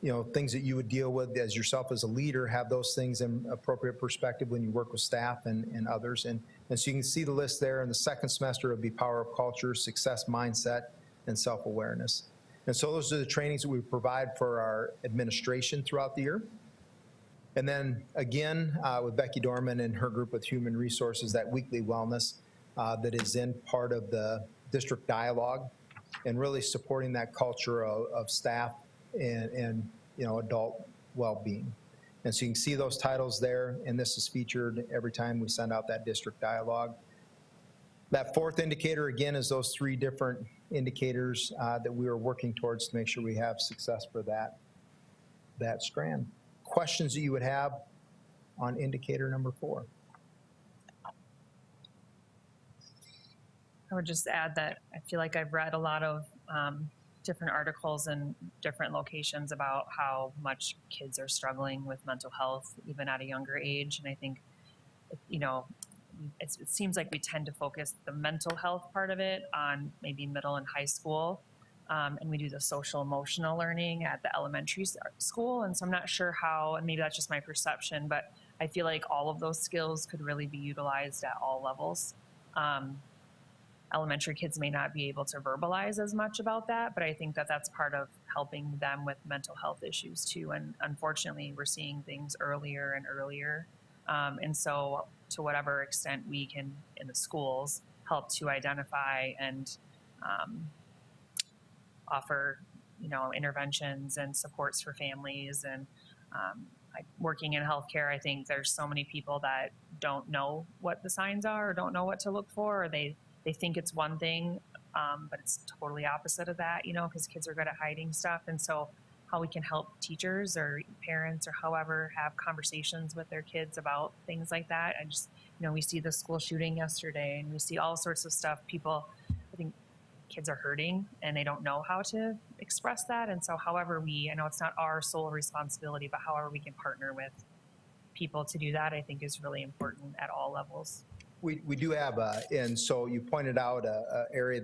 you know, things that you would deal with as yourself as a leader, have those things in appropriate perspective when you work with staff and others. And so you can see the list there. In the second semester, it would be power of culture, success mindset, and self-awareness. And so those are the trainings that we provide for our administration throughout the year. And then again, with Becky Dorman and her group with Human Resources, that weekly wellness that is in part of the district dialogue and really supporting that culture of staff and you know, adult well-being. And so you can see those titles there, and this is featured every time we send out that district dialogue. That fourth indicator, again, is those 3 different indicators that we are working towards to make sure we have success for that strand. Questions that you would have on indicator number 4? I would just add that I feel like I've read a lot of different articles in different locations about how much kids are struggling with mental health, even at a younger age. And I think, you know, it seems like we tend to focus the mental health part of it on maybe middle and high school. And we do the social emotional learning at the elementary school. And so I'm not sure how, and maybe that's just my perception, but I feel like all of those skills could really be utilized at all levels. Elementary kids may not be able to verbalize as much about that, but I think that that's part of helping them with mental health issues too. And unfortunately, we're seeing things earlier and earlier. And so to whatever extent we can, in the schools, help to identify and offer, you know, interventions and supports for families. And working in healthcare, I think there's so many people that don't know what the signs are or don't know what to look for, or they think it's one thing, but it's totally opposite of that, you know, because kids are good at hiding stuff. And so how we can help teachers or parents or however have conversations with their kids about things like that. I just, you know, we see the school shooting yesterday and we see all sorts of stuff. People, I think kids are hurting and they don't know how to express that. And so however I know it's not our sole responsibility, but however we can partner with people to do that, I think is really important at all levels. We do have, and so you pointed out a area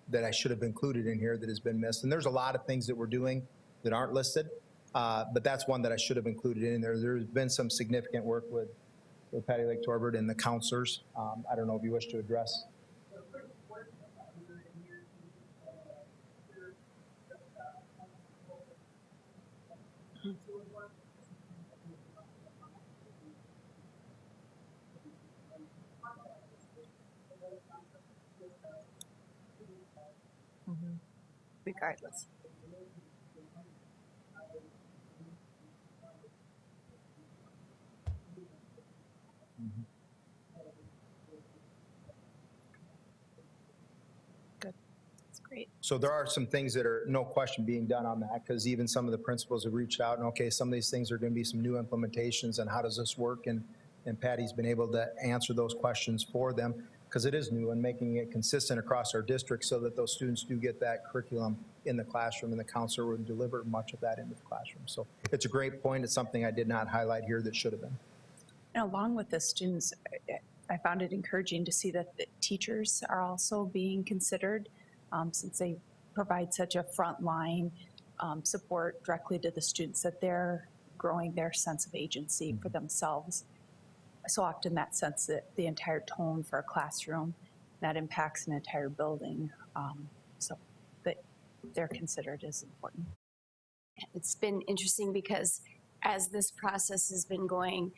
that I should have included in here that has been missed. And there's a lot of things that we're doing that aren't listed, but that's one that I should have included in there. There's been some significant work with Patty Lake Torbert and the counselors. I don't know if you wish to address. Regardless. Good. That's great. So there are some things that are no question being done on that, because even some of the principals have reached out and, okay, some of these things are going to be some new implementations and how does this work? And And Patty's been able to answer those questions for them because it is new, and making it consistent across our district so that those students do get that curriculum in the classroom, and the counselor would deliver much of that into the classroom. So it's a great point. It's something I did not highlight here that should have been. And along with the students, I found it encouraging to see that the teachers are also being considered, since they provide such a frontline support directly to the students, that they're growing their sense of agency for themselves. So often that sets the entire tone for a classroom that impacts an entire building. So that they're considered is important. It's been interesting because as this process has been going,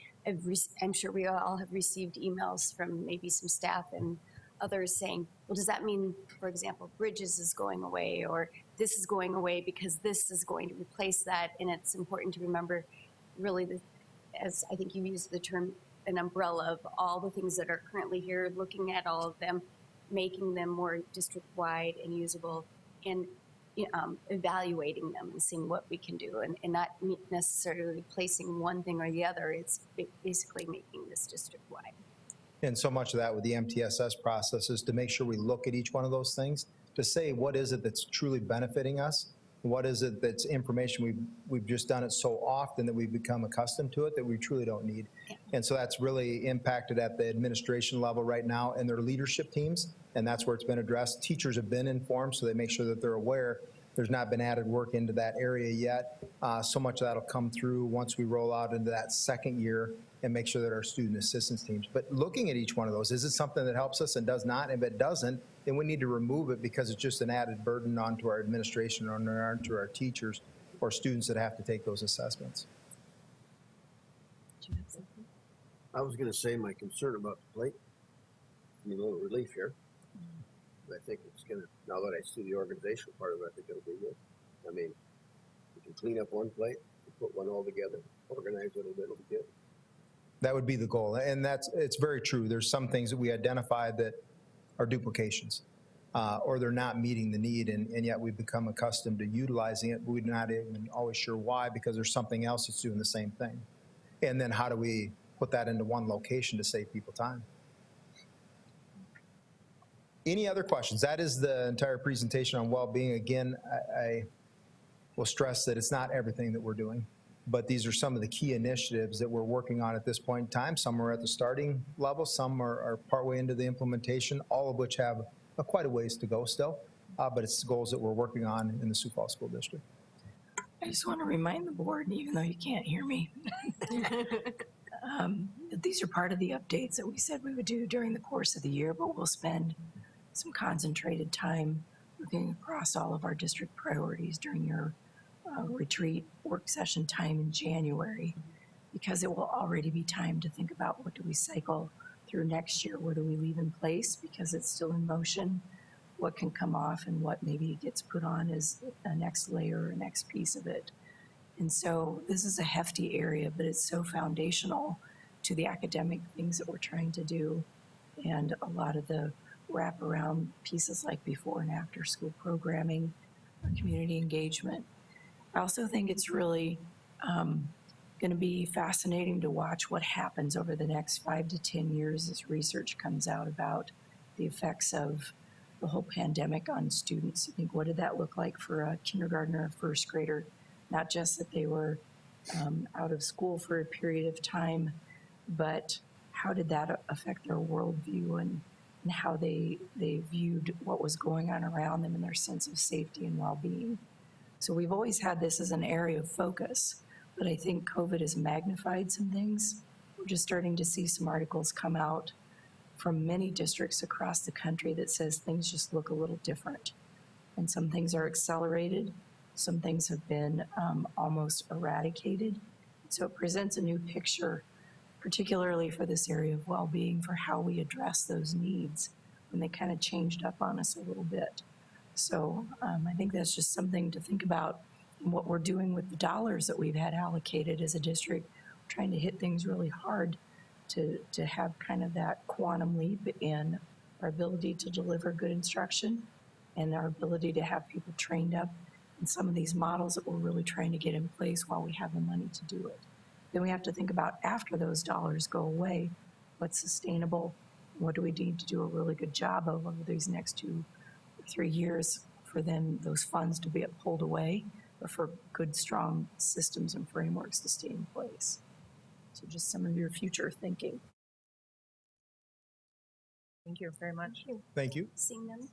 I'm sure we all have received emails from maybe some staff and others saying, well, does that mean, for example, Bridges is going away, or this is going away because this is going to replace that? And it's important to remember really, as I think you used the term, an umbrella of all the things that are currently here, looking at all of them, making them more district-wide and usable, and evaluating them and seeing what we can do, and not necessarily replacing one thing or the other. It's basically making this district-wide. And so much of that with the MTSS process is to make sure we look at each one of those things to say, what is it that's truly benefiting us? What is it that's information we've just done it so often that we've become accustomed to it that we truly don't need? Yeah. And so that's really impacted at the administration level right now and their leadership teams, and that's where it's been addressed. Teachers have been informed, so they make sure that they're aware. There's not been added work into that area yet. So much of that will come through once we roll out into that second year and make sure that our student assistance teams. But looking at each one of those, is it something that helps us and does not? If it doesn't, then we need to remove it because it's just an added burden onto our administration or onto our teachers or students that have to take those assessments. I was going to say my concern about the plate, I mean, a little relief here. I think it's going to, now that I see the organizational part of it, I think it'll be good. I mean, we can clean up one plate, put one all together, organize it a little bit, it'll be good. That would be the goal. And it's very true. There's some things that we identified that are duplications or they're not meeting the need, and yet we've become accustomed to utilizing it, but we're not even always sure why, because there's something else that's doing the same thing. And then how do we put that into one location to save people time? Any other questions? That is the entire presentation on well-being. Again, I will stress that it's not everything that we're doing, but these are some of the key initiatives that we're working on at this point in time. Some are at the starting level, some are partway into the implementation, all of which have quite a ways to go still, but it's goals that we're working on in the Sioux Falls School District. I just want to remind the board, even though you can't hear me, that these are part of the updates that we said we would do during the course of the year, but we'll spend some concentrated time looking across all of our district priorities during your retreat work session time in January, because it will already be time to think about what do we cycle through next year, what do we leave in place because it's still in motion, what can come off, and what maybe gets put on as a next layer or next piece of it. And so this is a hefty area, but it's so foundational to the academic things that we're trying to do, and a lot of the wraparound pieces like before and after school programming, community engagement. I also think it's really going to be fascinating to watch what happens over the next 5 to 10 years as research comes out about the effects of the whole pandemic on students. I think, what did that look like for a kindergartner or first grader? Not just that they were out of school for a period of time, but how did that affect their worldview and how they viewed what was going on around them and their sense of safety and well-being. So we've always had this as an area of focus, but I think COVID has magnified some things. We're just starting to see some articles come out from many districts across the country that says things just look a little different. And some things are accelerated, some things have been almost eradicated. So it presents a new picture, particularly for this area of well-being, for how we address those needs when they kind of changed up on us a little bit. So I think that's just something to think about in what we're doing with the dollars that we've had allocated as a district, trying to hit things really hard to have kind of that quantum leap in our ability to deliver good instruction and our ability to have people trained up in some of these models that we're really trying to get in place while we have the money to do it. then we have to think about after those dollars go away, what's sustainable? What do we need to do a really good job of over these next 2 or 3 years for then those funds to be pulled away, but for good, strong systems and frameworks to stay in place. So just some of your future thinking. Thank you very much. Thank you. Seeing none.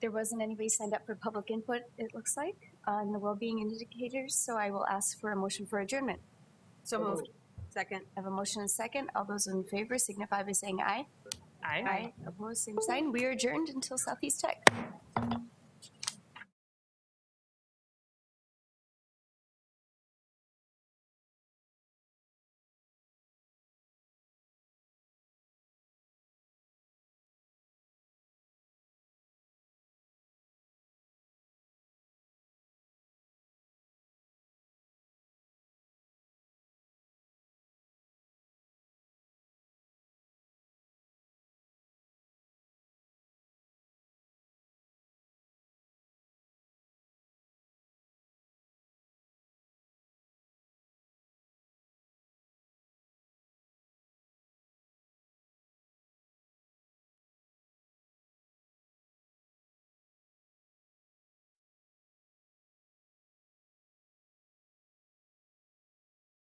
There wasn't anybody signed up for public input, it looks like, on the well-being indicators, so I will ask for a motion for adjournment. So moved. Second. I have a motion and a second. All those in favor signify by saying aye. Aye. Opposed, same sign. We are adjourned until Southeast Tech.